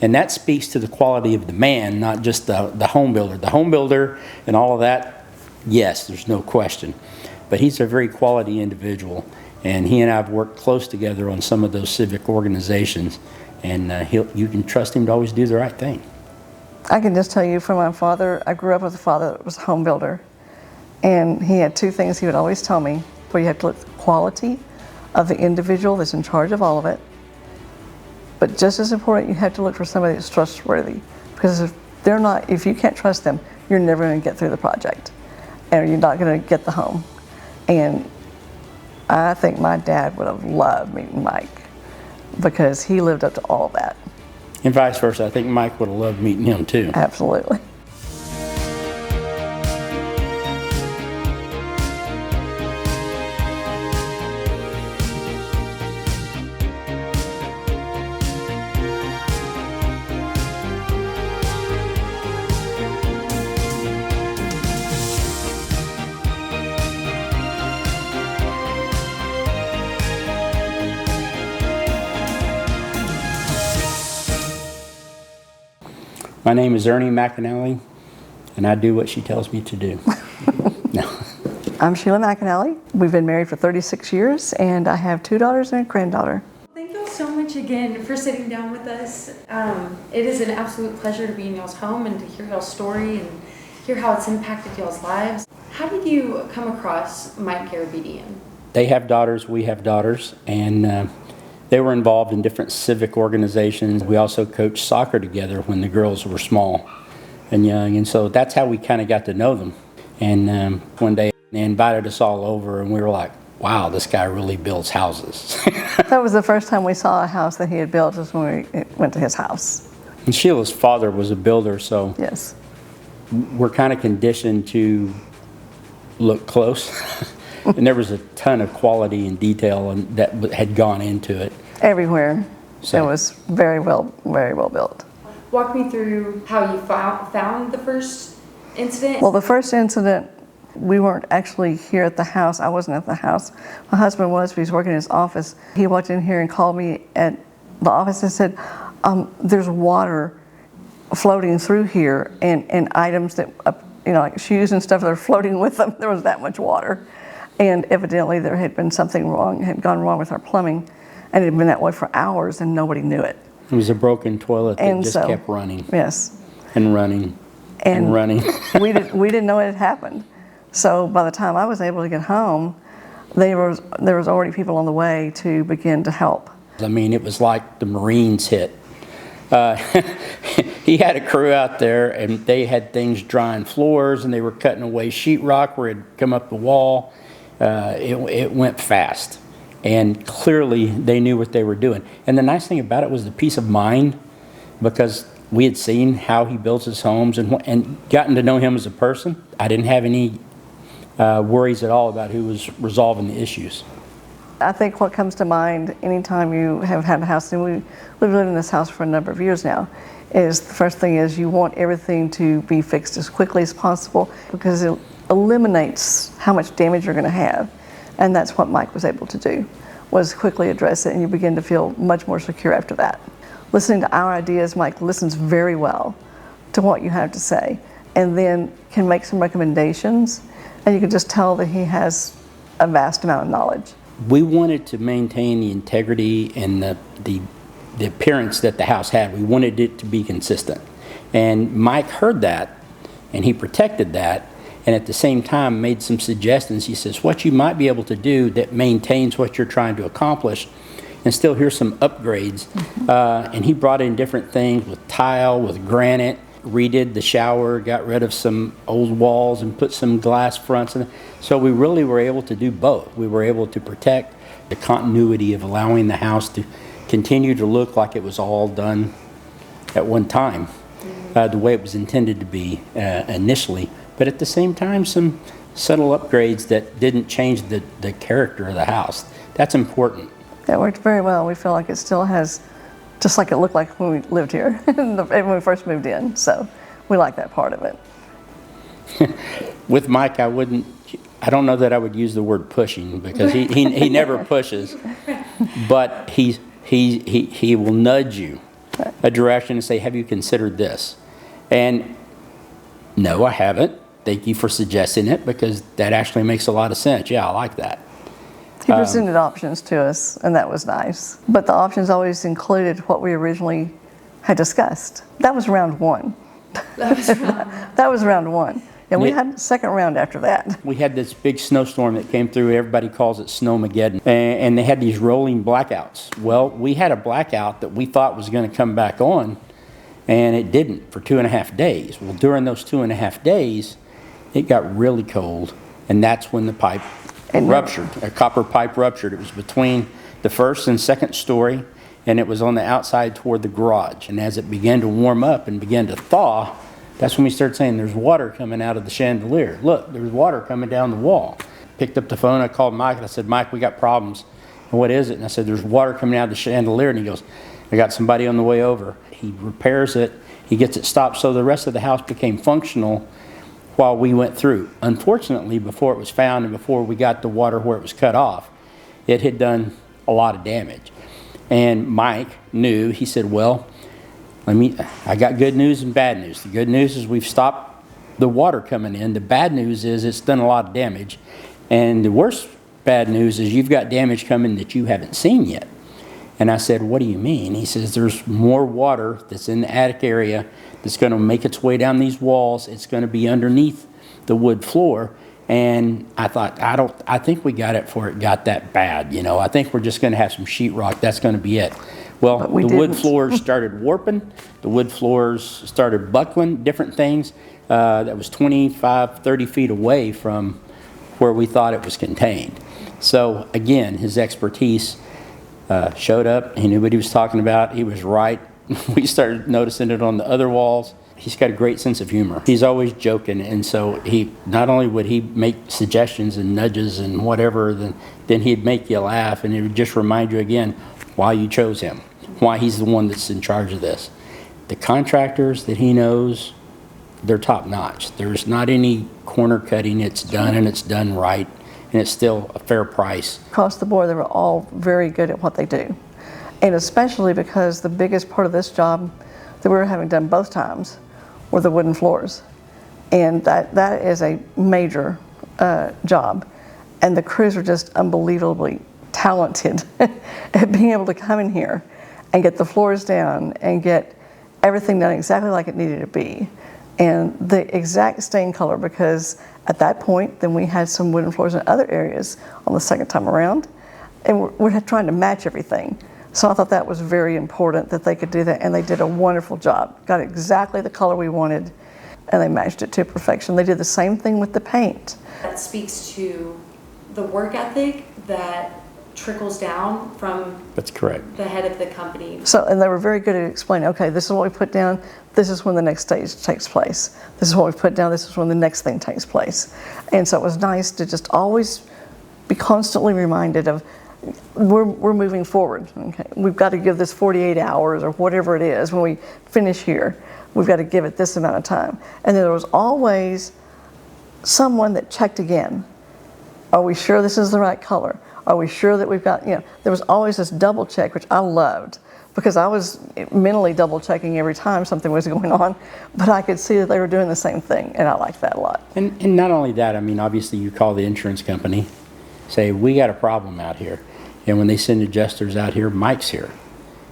And that speaks to the quality of the man, not just the home builder. The home builder and all of that, yes, there's no question. But he's a very quality individual. And he and I have worked close together on some of those civic organizations. And you can trust him to always do the right thing. I can just tell you from my father, I grew up with a father that was a home builder. And he had two things he would always tell me, where you have to look at the quality of the individual that's in charge of all of it. But just as important, you have to look for somebody that's trustworthy. Because if you can't trust them, you're never going to get through the project. And you're not going to get the home. And I think my dad would have loved meeting Mike because he lived up to all of that. And vice versa. I think Mike would have loved meeting him too. Absolutely. My name is Ernie McAnally, and I do what she tells me to do. No. I'm Sheila McAnally. We've been married for 36 years, and I have 2 daughters and a granddaughter. Thank you all so much again for sitting down with us. It is an absolute pleasure to be in y'all's home and to hear y'all's story and hear how it's impacted y'all's lives. How did you come across Mike Garabedian? They have daughters, we have daughters, and they were involved in different civic organizations. We also coached soccer together when the girls were small and young, and so that's how we kind of got to know them. And one day they invited us all over, and we were like, wow, this guy really builds houses. That was the first time we saw a house that he had built, was when we went to his house. And Sheila's father was a builder, so yes, we're kind of conditioned to look close. And there was a ton of quality and detail that had gone into it. Everywhere. So. It was very well built. Walk me through how you found the first incident. Well, the first incident, we weren't actually here at the house. I wasn't at the house. My husband was, but he was working in his office. He walked in here and called me at the office and said, there's water floating through here and items that, like shoes and stuff that are floating with them. There was that much water. And evidently there had been something wrong, had gone wrong with our plumbing, and it had been that way for hours and nobody knew it. It was a broken toilet that just kept running. Yes. And running. And running. we didn't know it had happened. So by the time I was able to get home, there was already people on the way to begin to help. I mean, it was like the Marines hit. He had a crew out there, and they had things drying floors, and they were cutting away sheetrock where it had come up the wall. It went fast, and clearly they knew what they were doing. And the nice thing about it was the peace of mind, because we had seen how he builds his homes and gotten to know him as a person. I didn't have any worries at all about who was resolving the issues. I think what comes to mind anytime you have had a house, and we've lived in this house for a number of years now, is the first thing is you want everything to be fixed as quickly as possible, because it eliminates how much damage you're going to have. And that's what Mike was able to do, was quickly address it, and you begin to feel much more secure after that. Listening to our ideas, Mike listens very well to what you have to say, and then can make some recommendations, and you can just tell that he has a vast amount of knowledge. We wanted to maintain the integrity and the appearance that the house had. We wanted it to be consistent. And Mike heard that, and he protected that, and at the same time made some suggestions. He says, what you might be able to do that maintains what you're trying to accomplish, and still here's some upgrades. And he brought in different things with tile, with granite, redid the shower, got rid of some old walls and put some glass fronts in it. So we really were able to do both. We were able to protect the continuity of allowing the house to continue to look like it was all done at one time, the way it was intended to be initially, but at the same time some subtle upgrades that didn't change the character of the house. That's important. That worked very well. We feel like it still has, just like it looked like when we lived here, when we first moved in. So we like that part of it. With Mike, I don't know that I would use the word pushing, because he never pushes, but he will nudge you a direction and say, have you considered this? And no, I haven't. Thank you for suggesting it, because that actually makes a lot of sense. Yeah, I like that. He presented options to us, and that was nice. But the options always included what we originally had discussed. That was round one. That was round one. And we had a second round after that. We had this big snowstorm that came through. Everybody calls it Snowmageddon. And they had these rolling blackouts. Well, we had a blackout that we thought was going to come back on, and it didn't for 2.5 days. Well, during those 2.5 days, it got really cold, and that's when the pipe ruptured. A copper pipe ruptured. It was between the first and second story, and it was on the outside toward the garage. And as it began to warm up and began to thaw, that's when we started saying there's water coming out of the chandelier. Look, there's water coming down the wall. Picked up the phone, I called Mike, and I said, Mike, we got problems. And what is it? And I said, there's water coming out of the chandelier. And he goes, I got somebody on the way over. He repairs it, he gets it stopped, so the rest of the house became functional while we went through. Unfortunately, before it was found and before we got the water where it was cut off, it had done a lot of damage. And Mike knew, he said, well, I got good news and bad news. The good news is we've stopped the water coming in. The bad news is it's done a lot of damage. And the worst bad news is you've got damage coming that you haven't seen yet. And I said, what do you mean? He says, there's more water that's in the attic area that's going to make its way down these walls. It's going to be underneath the wood floor. And I thought, I think we got it before it got that bad. You know, I think we're just going to have some sheetrock. That's going to be it. Well, the wood floors started warping. The wood floors started buckling, different things. That was 25, 30 feet away from where we thought it was contained. So again, his expertise showed up. He knew what he was talking about. He was right. We started noticing it on the other walls. He's got a great sense of humor. He's always joking, and so he not only would he make suggestions and nudges and whatever, then he'd make you laugh, and it would just remind you again why you chose him, why he's the one that's in charge of this. The contractors that he knows, they're top notch. There's not any corner cutting. It's done, and it's done right, and it's still a fair price. Across the board, they were all very good at what they do. And especially because the biggest part of this job that we were having done both times were the wooden floors. And that is a major job. And the crews are just unbelievably talented at being able to come in here and get the floors down and get everything done exactly like it needed to be. And the exact stain color, because at that point, then we had some wooden floors in other areas on the second time around, and we're trying to match everything. So I thought that was very important that they could do that, and they did a wonderful job. Got exactly the color we wanted, and they matched it to perfection. They did the same thing with the paint. That speaks to the work ethic that trickles down from That's correct. the head of the company. So, and they were very good at explaining, okay, this is what we put down, this is when the next stage takes place. This is what we put down, this is when the next thing takes place. And so it was nice to just always be constantly reminded of, we're moving forward. Okay, we've got to give this 48 hours or whatever it is when we finish here. We've got to give it this amount of time. And then there was always someone that checked again. Are we sure this is the right color? Are we sure that we've got, there was always this double check, which I loved, because I was mentally double checking every time something was going on, but I could see that they were doing the same thing, and I liked that a lot. And not only that, I mean, obviously you call the insurance company, say, we got a problem out here. And when they send adjusters out here, Mike's here.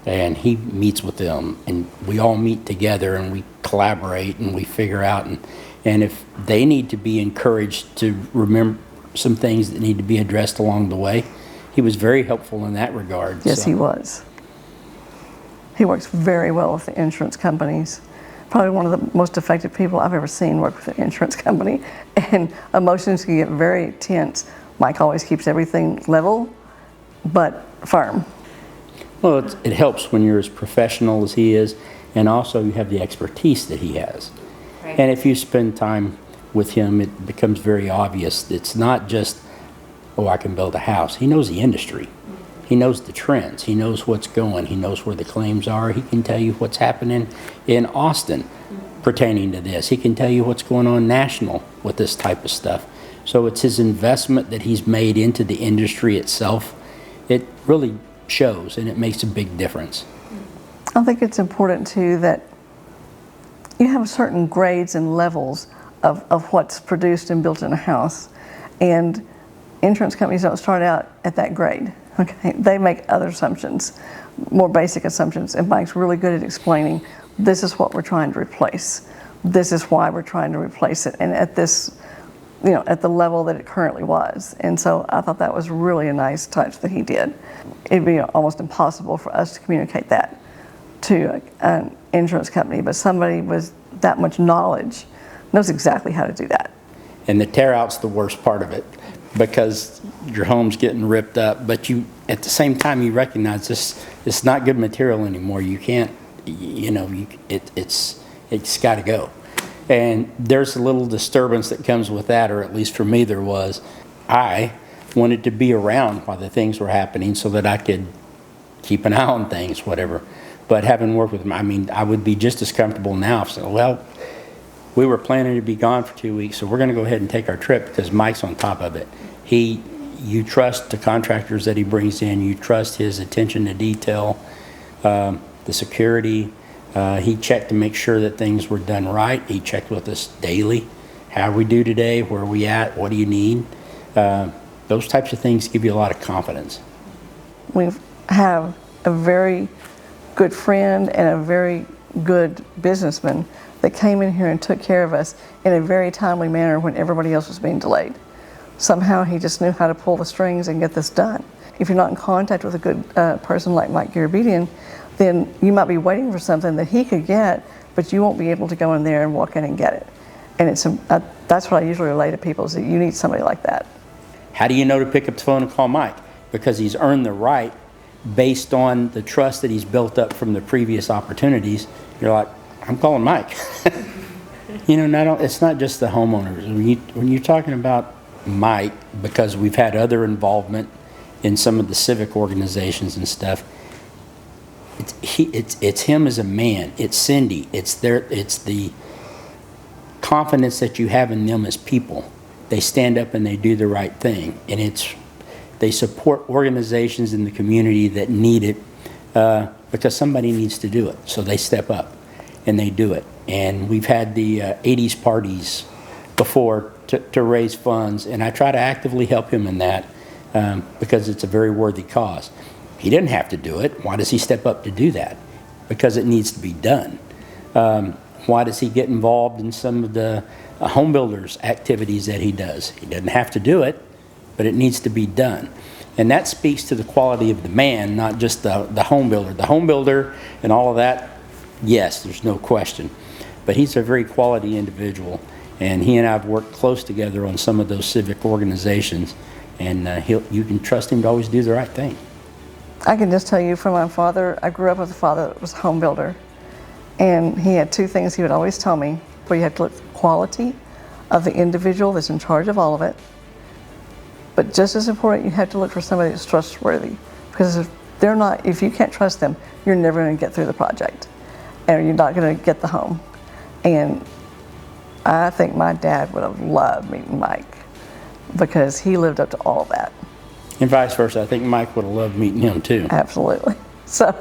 And he meets with them. And we all meet together and we collaborate and we figure out. And if they need to be encouraged to remember some things that need to be addressed along the way, he was very helpful in that regard. Yes, he was. He works very well with the insurance companies. Probably one of the most effective people I've ever seen work with an insurance company. And emotions can get very tense. Mike always keeps everything level, but firm. Well, it helps when you're as professional as he is, and also you have the expertise that he has. Right. And if you spend time with him, it becomes very obvious. It's not just, oh, I can build a house. He knows the industry. He knows the trends. He knows what's going. He knows where the claims are. He can tell you what's happening in Austin pertaining to this. He can tell you what's going on national with this type of stuff. So it's his investment that he's made into the industry itself. It really shows, and it makes a big difference. I think it's important too that you have certain grades and levels of what's produced and built in a house. And insurance companies don't start out at that grade. Okay, they make other assumptions, more basic assumptions, and Mike's really good at explaining, this is what we're trying to replace. This is why we're trying to replace it, and at this, at the level that it currently was. And so I thought that was really a nice touch that he did. It'd be almost impossible for us to communicate that to an insurance company, but somebody with that much knowledge knows exactly how to do that. And the tear out's the worst part of it, because your home's getting ripped up, but you, at the same time, you recognize this, it's not good material anymore. You can't, it's got to go. And there's a little disturbance that comes with that, or at least for me there was. I wanted to be around while the things were happening so that I could keep an eye on things, whatever. But having worked with him, I would be just as comfortable now. So, well, we were planning to be gone for 2 weeks, so we're going to go ahead and take our trip because Mike's on top of it. You trust the contractors that he brings in. You trust his attention to detail, the security. He checked to make sure that things were done right. He checked with us daily. How we do today? Where are we at? What do you need? Those types of things give you a lot of confidence. We have a very good friend and a very good businessman that came in here and took care of us in a very timely manner when everybody else was being delayed. Somehow he just knew how to pull the strings and get this done. If you're not in contact with a good person like Mike Garabedian, then you might be waiting for something that he could get, but you won't be able to go in there and walk in and get it. And that's what I usually relay to people, is that you need somebody like that. How do you know to pick up the phone and call Mike? Because he's earned the right based on the trust that he's built up from the previous opportunities. You're like, I'm calling Mike. It's not just the homeowners. When you're talking about Mike, because we've had other involvement in some of the civic organizations and stuff, it's him as a man. It's Cindy. It's the confidence that you have in them as people. They stand up and they do the right thing, and they support organizations in the community that need it because somebody needs to do it. So they step up and they do it. And we've had the 80s parties before to raise funds, and I try to actively help him in that because it's a very worthy cause. He didn't have to do it. Why does he step up to do that? Because it needs to be done. Why does he get involved in some of the home builders activities that he does? He doesn't have to do it, but it needs to be done. And that speaks to the quality of the man, not just the home builder. The home builder and all of that, yes, there's no question. But he's a very quality individual, and he and I have worked close together on some of those civic organizations, and you can trust him to always do the right thing. I can just tell you from my father, I grew up with a father that was a home builder, and he had two things he would always tell me, where you have to look at the quality of the individual that's in charge of all of it, but just as important, you have to look for somebody that's trustworthy, because if you can't trust them, you're never going to get through the project, and you're not going to get the home. And I think my dad would have loved meeting Mike, because he lived up to all of that. And vice versa. I think Mike would have loved meeting him too. Absolutely. So